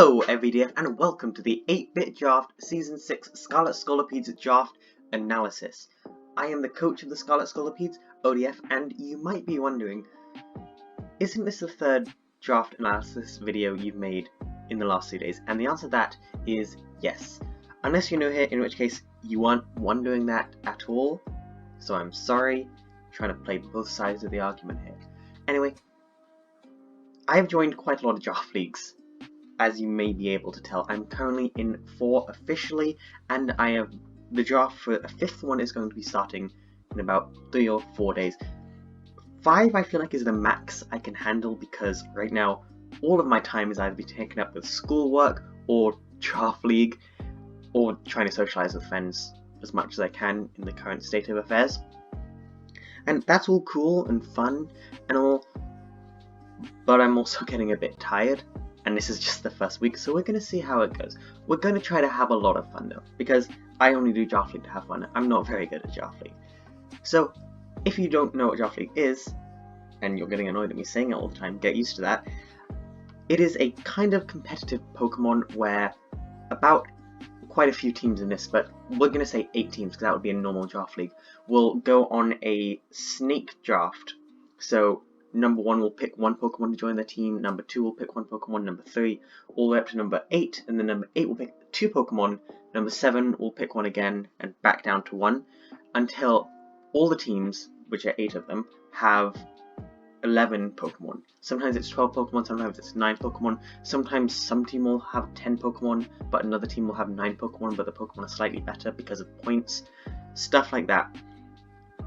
Hello everyday and welcome to the 8-Bit Draft Season 6 Scarlet Scolipedes Draft Analysis. I am the coach of the Scarlet Scolipedes, ODF, and you might be wondering, isn't this the third draft analysis video you've made in the last 2 days? And the answer to that is yes. Unless you're new here, in which case you aren't wondering that at all, so I'm sorry, trying to play both sides of the argument here. Anyway, I have joined quite a lot of draft leagues. As you may be able to tell, I'm currently in 4 officially, and I have the draft for a 5th one is going to be starting in about 3 or 4 days. 5 I feel like is the max I can handle, because right now all of my time is either being taken up with schoolwork or draft league or trying to socialize with friends as much as I can in the current state of affairs. And that's all cool and fun and all, but I'm also getting a bit tired. And this is just the first week, so we're going to see how it goes. We're going to try to have a lot of fun though, because I only do Draft League to have fun. I'm not very good at Draft League. So, if you don't know what Draft League is, and you're getting annoyed at me saying it all the time, get used to that. It is a kind of competitive Pokemon where about quite a few teams in this, but we're going to say 8 teams, because that would be a normal Draft League, will go on a snake draft. So, number 1 will pick 1 Pokemon to join their team, number 2 will pick 1 Pokemon, number 3 all the way up to number 8, and then number 8 will pick 2 Pokemon, number 7 will pick 1 again, and back down to 1, until all the teams, which are 8 of them, have 11 Pokemon. Sometimes it's 12 Pokemon, sometimes it's 9 Pokemon, sometimes some team will have 10 Pokemon, but another team will have 9 Pokemon, but the Pokemon are slightly better because of points, stuff like that.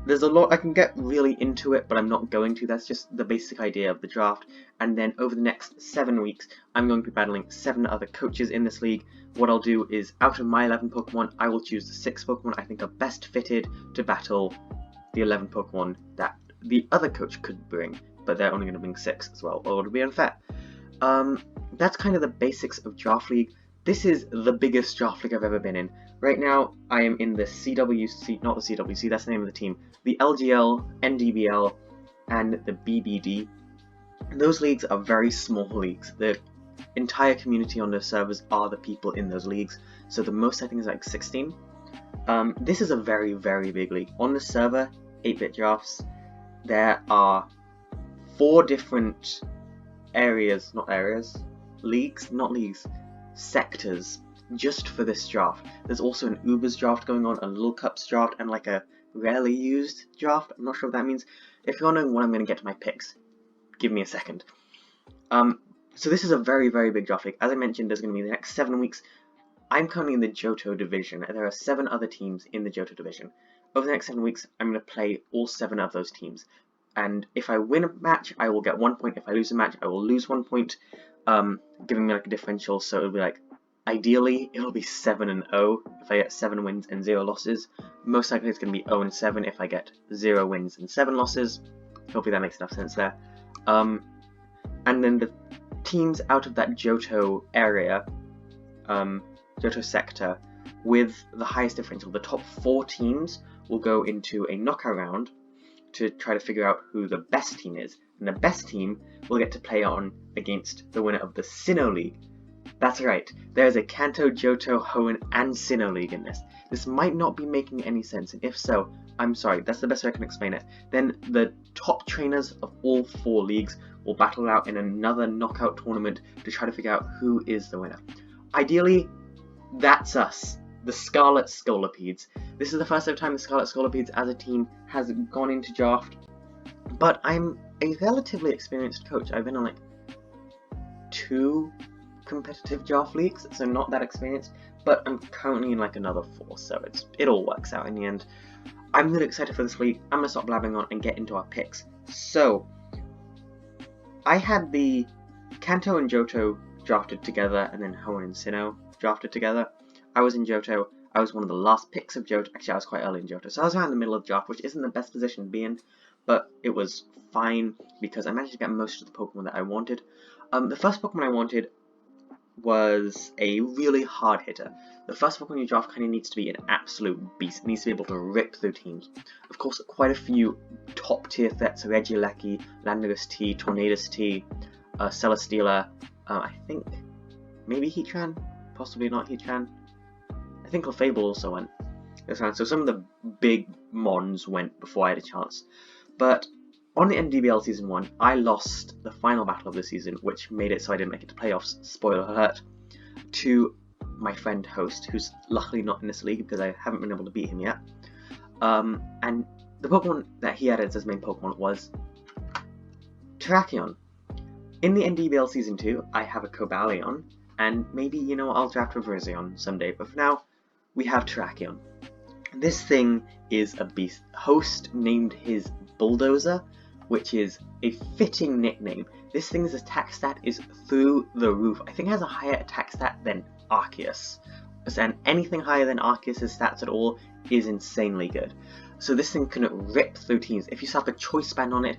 There's a lot, I can get really into it, but I'm not going to. That's just the basic idea of the draft. And then over the next 7 weeks, I'm going to be battling 7 other coaches in this league. What I'll do is, out of my 11 Pokemon, I will choose the 6 Pokemon I think are best fitted to battle the 11 Pokemon that the other coach could bring, but they're only going to bring 6 as well, or it'll be unfair. That's kind of the basics of Draft League. This is the biggest draft league I've ever been in. Right now, I am in the CWC, not the CWC, that's the name of the team, the LGL, NDBL, and the BBD. Those leagues are very small leagues. The entire community on those servers are the people in those leagues, so the most I think is like 16. This is a very, very big league. On the server, 8-Bit Drafts, there are 4 different sectors just for this draft. There's also an Ubers draft going on, a Little Cups draft, and like a rarely used draft. I'm not sure what that means. If you're wondering when I'm going to get to my picks, give me a second. So this is a very, very big draft league. As I mentioned, there's going to be the next 7 weeks. I'm currently in the Johto division, and there are 7 other teams in the Johto division. Over the next 7 weeks, I'm going to play all 7 of those teams. And if I win a match, I will get 1 point. If I lose a match, I will lose 1 point. Giving me like a differential, so it'll be like, ideally it'll be 7-0 if I get 7 wins and 0 losses. Most likely it's going to be 0-7 if I get 0 wins and 7 losses. Hopefully that makes enough sense there. And then the teams out of that Johto area, Johto sector, with the highest differential, the top 4 teams will go into a knockout round to try to figure out who the best team is. And the best team will get to play on against the winner of the Sinnoh League. That's right, there is a Kanto, Johto, Hoenn, and Sinnoh League in this. This might not be making any sense, and if so, I'm sorry, that's the best way I can explain it. Then the top trainers of all 4 leagues will battle out in another knockout tournament to try to figure out who is the winner. Ideally, that's us, the Scarlet Scolipedes. This is the first time the Scarlet Scolipedes as a team has gone into draft, but I'm a relatively experienced coach. I've been on like 2 competitive draft leagues, so not that experienced, but I'm currently in like another 4, so it all works out in the end. I'm really excited for this week. I'm going to stop blabbing on and get into our picks. So, I had the Kanto and Johto drafted together, and then Hoenn and Sinnoh drafted together. I was in Johto. I was one of the last picks of Johto. Actually, I was quite early in Johto, so I was around the middle of the draft, which isn't the best position to be in, but it was fine because I managed to get most of the Pokemon that I wanted. The first Pokemon I wanted was a really hard hitter. The first Pokemon you draft kind of needs to be an absolute beast. It needs to be able to rip through teams. Of course, quite a few top tier threats: Regieleki, Landorus T, Tornadus T, Celesteela. I think maybe Heatran, possibly not Heatran. I think Clefable also went this round, so some of the big mons went before I had a chance. But on the NDBL Season 1, I lost the final battle of the season, which made it so I didn't make it to playoffs, spoiler alert, to my friend Host, who's luckily not in this league because I haven't been able to beat him yet. And the Pokemon that he had as his main Pokemon was Trackon. In the NDBL Season 2, I have a Cobalion, and maybe, you know, I'll draft a Virizion someday, but for now, we have Trackon. This thing is a beast. Host named his Bulldozer, which is a fitting nickname. This thing's attack stat is through the roof. I think it has a higher attack stat than Arceus. And anything higher than Arceus' stats at all is insanely good. So this thing can rip through teams. If you slap a choice band on it,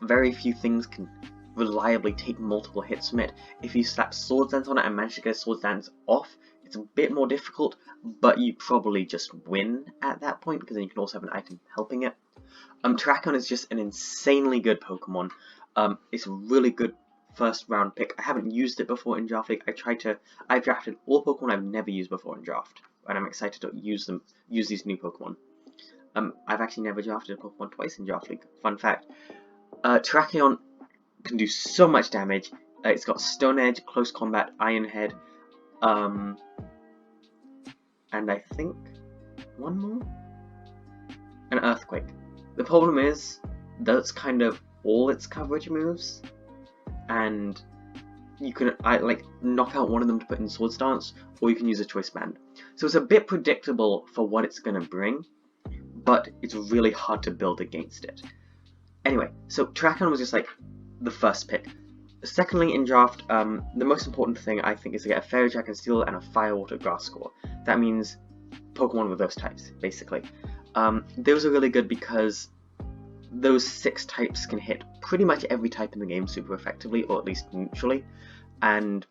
very few things can reliably take multiple hits from it. If you slap Swords Dance on it and manage to get a Swords Dance off, it's a bit more difficult, but you probably just win at that point, because then you can also have an item helping it. Trackon is just an insanely good Pokemon. It's a really good first round pick. I haven't used it before in Draft League. I've drafted all Pokemon I've never used before in Draft, and I'm excited to use these new Pokemon. I've actually never drafted a Pokemon twice in Draft League. Fun fact. Trackon can do so much damage. It's got Stone Edge, Close Combat, Iron Head, and I think one more? An Earthquake. The problem is, that's kind of all its coverage moves, and you can knock out one of them to put in Swords Dance, or you can use a Choice Band. So it's a bit predictable for what it's going to bring, but it's really hard to build against it. Anyway, so Trackon was just like the first pick. Secondly, in draft, the most important thing I think is to get a Fairy Dragon Steel and a Fire Water Grass score. That means Pokemon with those types, basically. Those are really good because those 6 types can hit pretty much every type in the game super effectively, or at least neutrally, and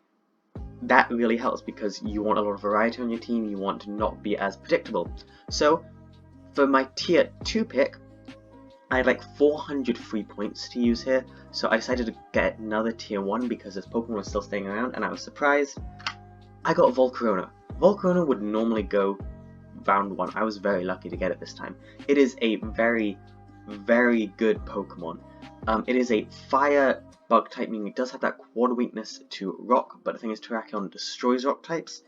that really helps because you want a lot of variety on your team, you want to not be as predictable. So, for my tier 2 pick, I had like 400 free points to use here, so I decided to get another tier 1 because this Pokemon was still staying around, and I was surprised. I got Volcarona. Volcarona would normally go round 1. I was very lucky to get it this time. It is a very, very good Pokemon. It is a fire bug type, meaning it does have that quad weakness to rock, but the thing is Trackon destroys rock types.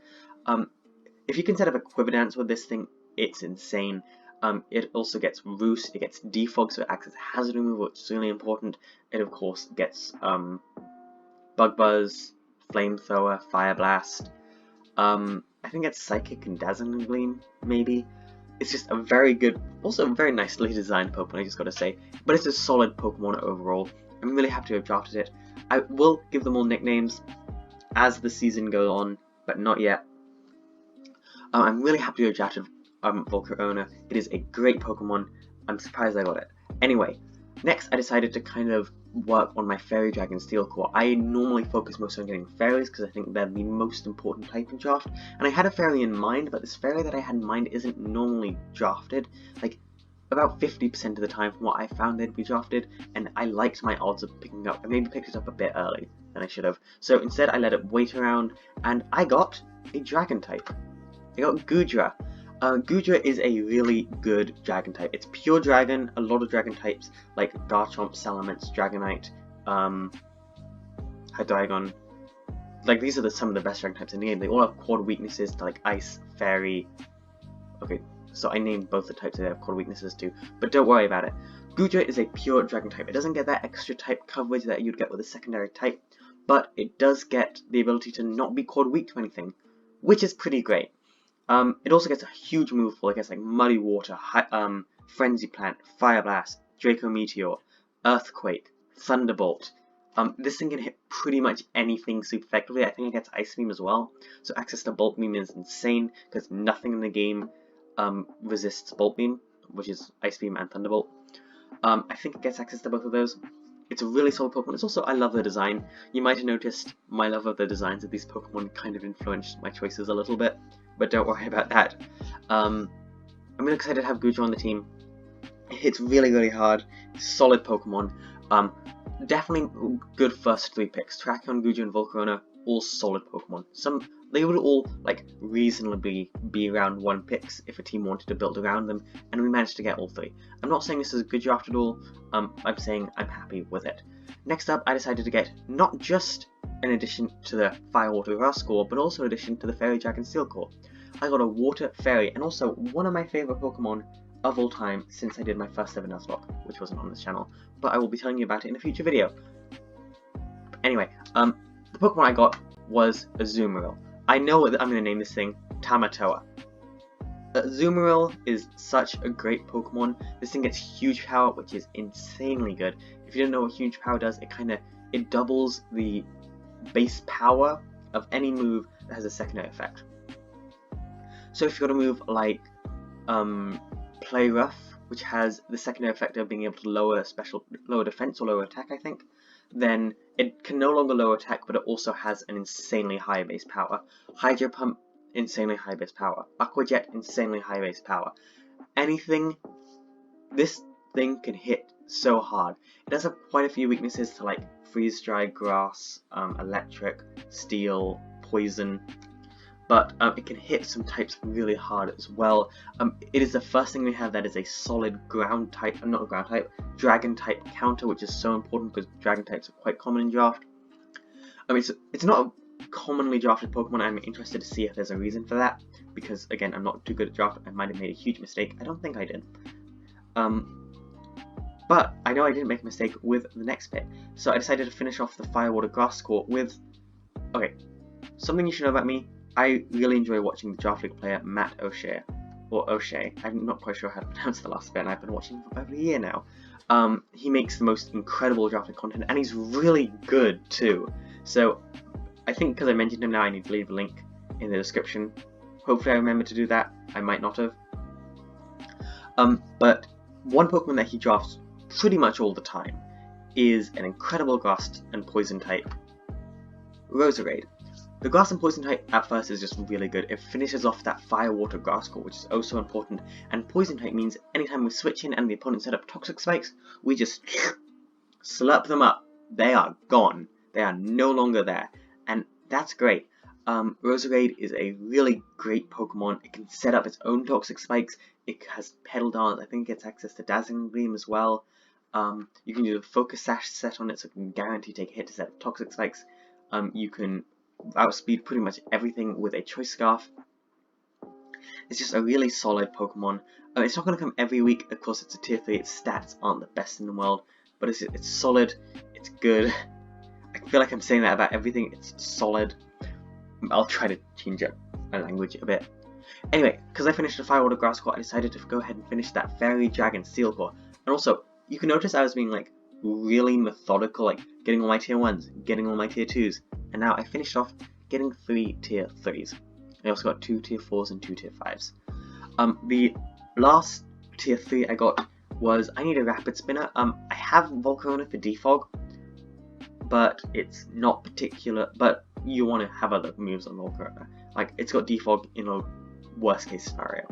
If you can set up a Quiver Dance with this thing, it's insane. It also gets Roost, it gets Defog, so it acts as a hazard removal, which is really important. It of course gets Bug Buzz, Flamethrower, Fire Blast. I think it's Psychic and Dazzling Gleam, maybe. It's just a very good, also a very nicely designed Pokemon, I just gotta say. But it's a solid Pokemon overall. I'm really happy to have drafted it. I will give them all nicknames as the season goes on, but not yet. I'm really happy to have drafted Volcarona. It is a great Pokemon. I'm surprised I got it. Anyway, next I decided to kind of work on my Fairy Dragon Steel core. I normally focus most on getting fairies because I think they're the most important type in draft, and I had a fairy in mind, but this fairy that I had in mind isn't normally drafted. Like, about 50% of the time from what I found they'd be drafted, and I liked my odds of picking up. I maybe picked it up a bit early than I should have. So instead I let it wait around, and I got a dragon type. I got Gujara. Gujara is a really good dragon type. It's pure dragon, a lot of dragon types like Garchomp, Salamence, Dragonite, Hydreigon. Like, these are some of the best dragon types in the game. They all have quad weaknesses to like Ice, Fairy. Okay, so I named both the types that they have quad weaknesses to, but don't worry about it. Gujara is a pure dragon type. It doesn't get that extra type coverage that you'd get with a secondary type, but it does get the ability to not be quad weak to anything, which is pretty great. It also gets a huge move pool. It gets like Muddy Water, Frenzy Plant, Fire Blast, Draco Meteor, Earthquake, Thunderbolt. This thing can hit pretty much anything super effectively. I think it gets Ice Beam as well. So access to Bolt Beam is insane because nothing in the game resists Bolt Beam, which is Ice Beam and Thunderbolt. I think it gets access to both of those. It's a really solid Pokemon. It's also, I love the design. You might have noticed my love of the designs of these Pokemon kind of influenced my choices a little bit, but don't worry about that. I'm really excited to have Gujara on the team. It hits really, really hard. It's a solid Pokemon. Definitely good first 3 picks. Trackon, Gujara, and Volcarona, all solid Pokemon. They would all like reasonably be around 1 picks if a team wanted to build around them, and we managed to get all 3. I'm not saying this is a good draft at all, I'm saying I'm happy with it. Next up, I decided to get not just an addition to the Fire, Water, Grass core, but also an addition to the Fairy, Dragon, Steel core. I got a Water Fairy, and also one of my favourite Pokemon of all time since I did my first ever Nuzlocke, which wasn't on this channel, but I will be telling you about it in a future video. Anyway, the Pokemon I got was a Azumarill. I know that I'm going to name this thing Tamatoa. Azumarill is such a great Pokemon. This thing gets huge power, which is insanely good. If you don't know what huge power does, it doubles the base power of any move that has a secondary effect. So if you've got a move like Play Rough, which has the secondary effect of being able to lower defense or lower attack, I think, then it can no longer lower attack, but it also has an insanely high base power. Hydro Pump, insanely high base power. Aqua Jet, insanely high base power. This thing can hit so hard. It does have quite a few weaknesses to like Freeze Dry, Grass, Electric, Steel, Poison, but it can hit some types really hard as well. It is the first thing we have that is a solid dragon type counter, which is so important because dragon types are quite common in draft. It's not a commonly drafted Pokemon. I'm interested to see if there's a reason for that, because again, I'm not too good at draft. I might have made a huge mistake. I don't think I did. But I know I didn't make a mistake with the next bit, so I decided to finish off the Fire, Water, Grass core with, something you should know about me. I really enjoy watching the Draft League player Matt O'Shea, or O'Shea. I'm not quite sure how to pronounce the last bit, and I've been watching him for about a year now. He makes the most incredible Draft League content, and he's really good too. So I think because I mentioned him now, I need to leave a link in the description. Hopefully I remember to do that. I might not have. But one Pokemon that he drafts pretty much all the time is an incredible Grass and Poison type, Roserade. The Grass and Poison type at first is just really good. It finishes off that Fire, Water, Grass core, which is oh so important. And Poison type means anytime we switch in and the opponent set up Toxic Spikes, we just slurp them up. They are gone. They are no longer there. And that's great. Roserade is a really great Pokemon. It can set up its own Toxic Spikes. It has Petal Dance. I think it gets access to Dazzling Gleam as well. You can do a Focus Sash set on it, so it can guarantee take a hit to set up Toxic Spikes. You can outspeed pretty much everything with a Choice Scarf. It's just a really solid Pokemon. It's not going to come every week. Of course, it's a tier 3. Its stats aren't the best in the world, but it's solid. It's good. I feel like I'm saying that about everything. It's solid. I'll try to change up my language a bit. Anyway, because I finished the Fire, Water, Grass core, I decided to go ahead and finish that Fairy, Dragon, Steel core. And also, you can notice I was being like really methodical, like getting all my tier 1s, getting all my tier 2s, and now I finished off getting 3 tier 3s. I also got 2 tier 4s and 2 tier 5s. The last tier 3 I got was I need a Rapid Spinner. I have Volcarona for Defog, but it's not particular, but you want to have other moves on Volcarona. Like, it's got Defog in a worst case scenario.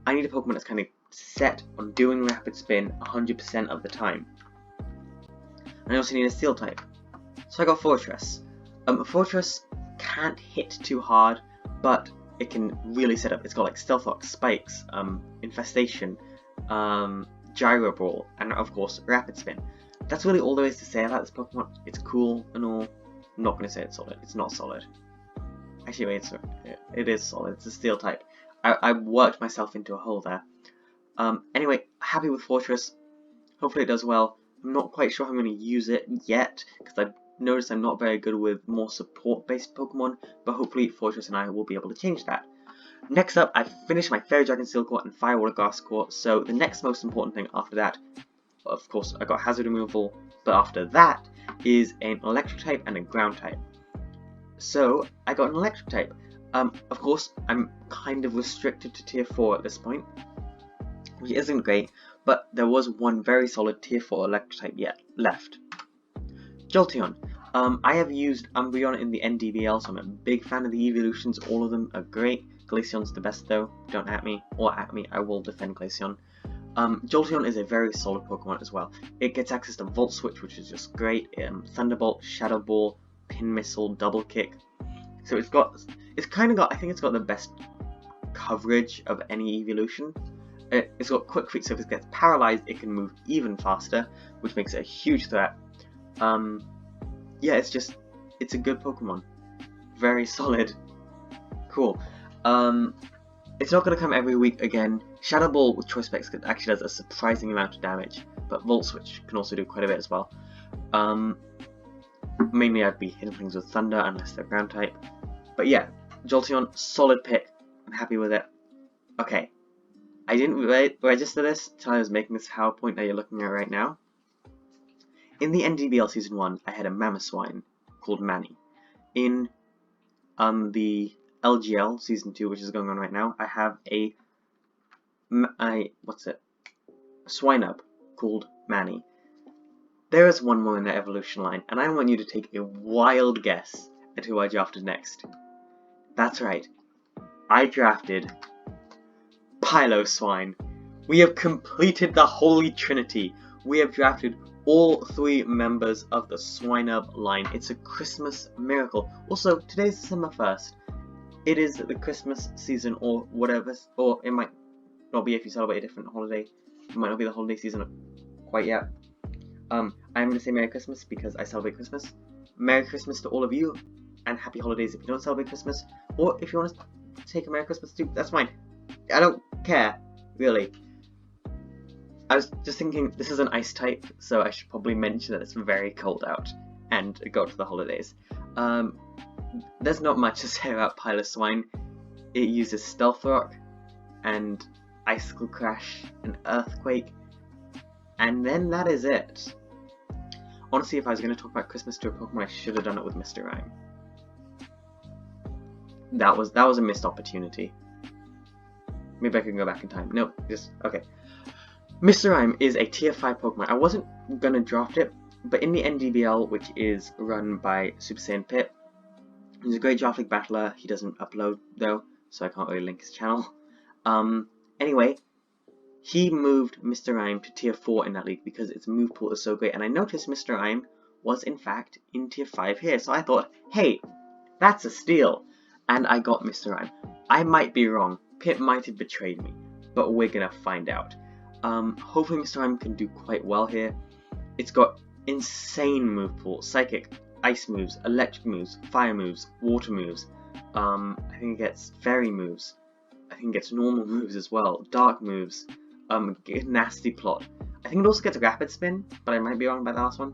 I need a Pokemon that's kind of set on doing Rapid Spin 100% of the time. And I also need a Steel type. So I got Fortress. Fortress can't hit too hard, but it can really set up. It's got like Stealth Rock, Spikes, Infestation, Gyro Ball, and of course Rapid Spin. That's really all there is to say about this Pokemon. It's cool and all. I'm not going to say it's solid. It's not solid. Actually, wait, it is solid. It's a Steel type. I worked myself into a hole there. Anyway, happy with Fortress. Hopefully it does well. I'm not quite sure how I'm going to use it yet, because I've noticed I'm not very good with more support-based Pokemon, but hopefully Fortress and I will be able to change that. Next up, I've finished my Fairy, Dragon, Steel core and Fire, Water, Grass core, so the next most important thing after that, of course, I got Hazard Removal, but after that is an Electric type and a Ground type. So, I got an Electric type. Of course, I'm kind of restricted to tier 4 at this point, which isn't great, but there was one very solid tier 4 Electric type yet left. Jolteon. I have used Umbreon in the NDVL, so I'm a big fan of the evolutions. All of them are great. Glaceon's the best though. Don't at me, or at me, I will defend Glaceon. Jolteon is a very solid Pokemon as well. It gets access to Volt Switch, which is just great. Thunderbolt, Shadow Ball, Pin Missile, Double Kick. So it's kind of got, I think it's got the best coverage of any evolution. It's got quick feet, so if it gets paralyzed, it can move even faster, which makes it a huge threat. Yeah, it's a good Pokemon. Very solid. Cool. It's not going to come every week again. Shadow Ball with Choice Specs actually does a surprising amount of damage, but Volt Switch can also do quite a bit as well. Mainly I'd be hitting things with Thunder unless they're ground type. But yeah, Jolteon, solid pick. I'm happy with it. Okay. I didn't register this until I was making this PowerPoint that you're looking at right now. In the NDBL Season 1, I had a Mamoswine called Manny. In the LGL Season 2, which is going on right now, I have a Swinub called Manny. There is one more in the evolution line, and I want you to take a wild guess at who I drafted next. That's right. I drafted Piloswine. We have completed the Holy Trinity. We have drafted all 3 members of the Swinub line. It's a Christmas miracle. Also, today's December 1st. It is the Christmas season or whatever, or it might not be if you celebrate a different holiday. It might not be the holiday season quite yet. I'm going to say Merry Christmas because I celebrate Christmas. Merry Christmas to all of you, and Happy Holidays if you don't celebrate Christmas. Or if you want to take a Merry Christmas too, that's fine. I don't care, really. I was just thinking, this is an ice type, so I should probably mention that it's very cold out, and go to the holidays. There's not much to say about Piloswine. It uses Stealth Rock, and Icicle Crash, and Earthquake, and then that is it. Honestly, if I was going to talk about Christmas to a Pokemon, I should have done it with Mr. Rime. That was a missed opportunity. Maybe I can go back in time. Nope, okay. Mr. Rime is a tier 5 Pokemon. I wasn't going to draft it, but in the NDBL, which is run by Super Saiyan Pit, he's a great draft league battler. He doesn't upload, though, so I can't really link his channel. Anyway, he moved Mr. Rime to tier 4 in that league because its move pool is so great, and I noticed Mr. Rime was in fact in tier 5 here, so I thought, hey, that's a steal, and I got Mr. Rime. I might be wrong, Pit might have betrayed me, but we're gonna find out. Hopefully Mr. Rime can do quite well here. It's got insane move pool, Psychic, Ice moves, Electric moves, Fire moves, Water moves, I think it gets Fairy moves, I think it gets normal moves as well, Dark moves, Nasty Plot. I think it also gets Rapid Spin, but I might be wrong about the last one.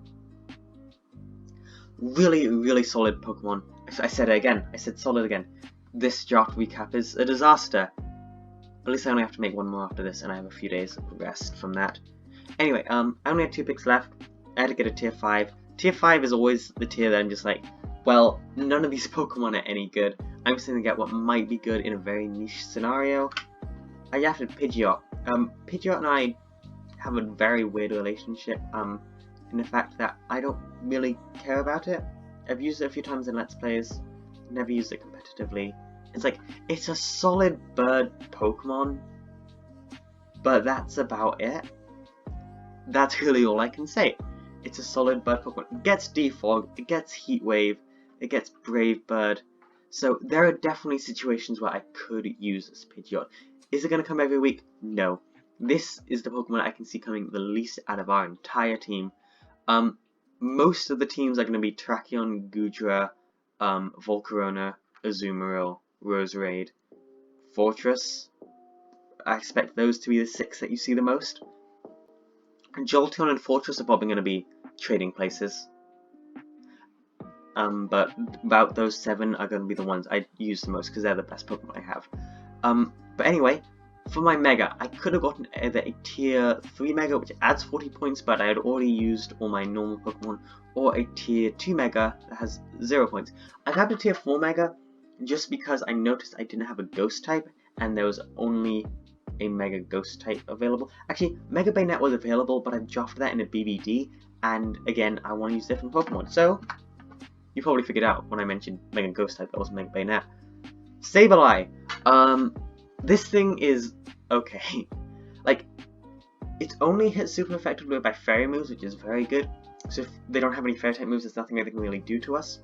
Really, really solid Pokemon. I said it again. I said solid again. This draft recap is a disaster. At least I only have to make one more after this, and I have a few days of rest from that. Anyway, I only had 2 picks left. I had to get a tier 5. Tier 5 is always the tier that I'm just like, well, none of these Pokemon are any good. I'm just going to get what might be good in a very niche scenario. I drafted Pidgeot. Pidgeot and I have a very weird relationship, in the fact that I don't really care about it. I've used it a few times in Let's Plays, never used it competitively. It's like, it's a solid bird Pokemon, but that's about it. That's really all I can say. It's a solid bird Pokemon. It gets Defog, it gets Heat Wave, it gets Brave Bird, so there are definitely situations where I could use this Pidgeot. Is it going to come every week? No. This is the Pokemon I can see coming the least out of our entire team. Most of the teams are going to be Trackon, Gujara, Volcarona, Azumarill, Roserade, Fortress. I expect those to be the 6 that you see the most. Jolteon and Fortress are probably going to be trading places. But about those 7 are going to be the ones I use the most because they're the best Pokemon I have. But anyway, for my Mega, I could have gotten either a tier 3 Mega, which adds 40 points, but I had already used all my normal Pokemon, or a tier 2 Mega that has 0 points. I grabbed a tier 4 Mega just because I noticed I didn't have a Ghost type, and there was only a Mega Ghost type available. Actually, Mega Bayonet was available, but I drafted that in a BBD, and again, I want to use different Pokemon. So, you probably figured out when I mentioned Mega Ghost type that was Mega Bayonet. Sableye! This thing is okay. Like, it's only hit super effectively by Fairy moves, which is very good. So if they don't have any Fairy type moves, there's nothing they can really do to us.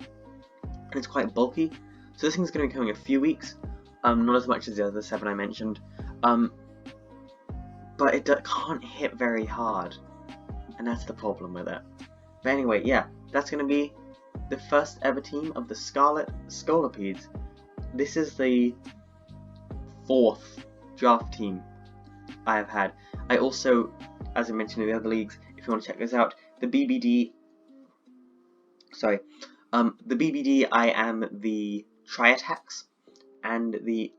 And it's quite bulky, So this thing's going to be coming in a few weeks, not as much as the other 7 I mentioned, but it can't hit very hard, and that's the problem with it. But anyway, yeah, that's going to be the first ever team of the Scarlet Scolipedes. This is the 4th draft team I have had. I also, as I mentioned in the other leagues, if you want to check this out, the BBD, I am the Tri-Attacks, and the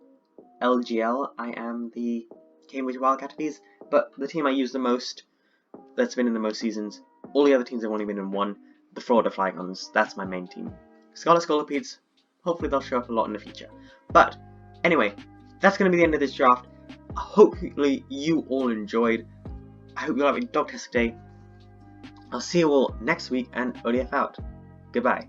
LGL, I am the Cambridge Wildcats, but the team I use the most, that's been in the most seasons, all the other teams have only been in 1, the Florida Flygons, that's my main team. Scarlet Scolipedes, hopefully they'll show up a lot in the future. But, anyway, that's going to be the end of this draft. Hopefully you all enjoyed. I hope you have a dog-tastic day. I'll see you all next week, and ODF out. Goodbye.